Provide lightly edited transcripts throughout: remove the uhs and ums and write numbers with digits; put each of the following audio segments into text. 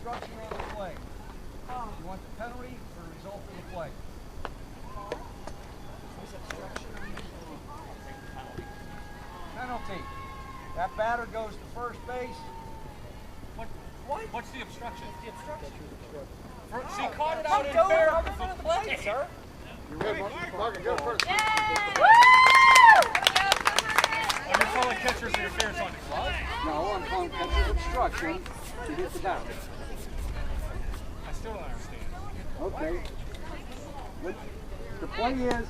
obstruction on the play. You want the penalty or the result of the play? Penalty. That batter goes to first base. What? What's the obstruction? The obstruction. She caught it out in fair in front of the plate, sir. You're good, Mark. Go first. Woo! Are you calling catcher's interference on the glove? No, I'm calling catcher's obstruction to hit the batter. I still don't understand. Okay. The play is,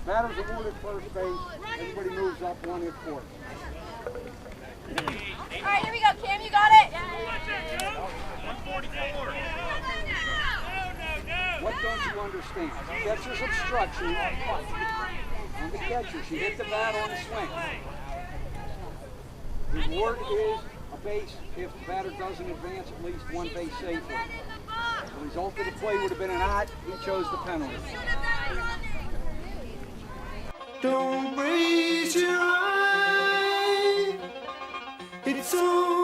batter's awarded first base, everybody moves up one hit court. All right, here we go, Cam. You got it. 144. What don't you understand? Catcher's obstruction on the catcher. She hit the bat on the swing. The reward is a base if the batter doesn't advance at least one base safely. The result of the play would have been an odd. He chose the penalty. Don't raise your eye. It's all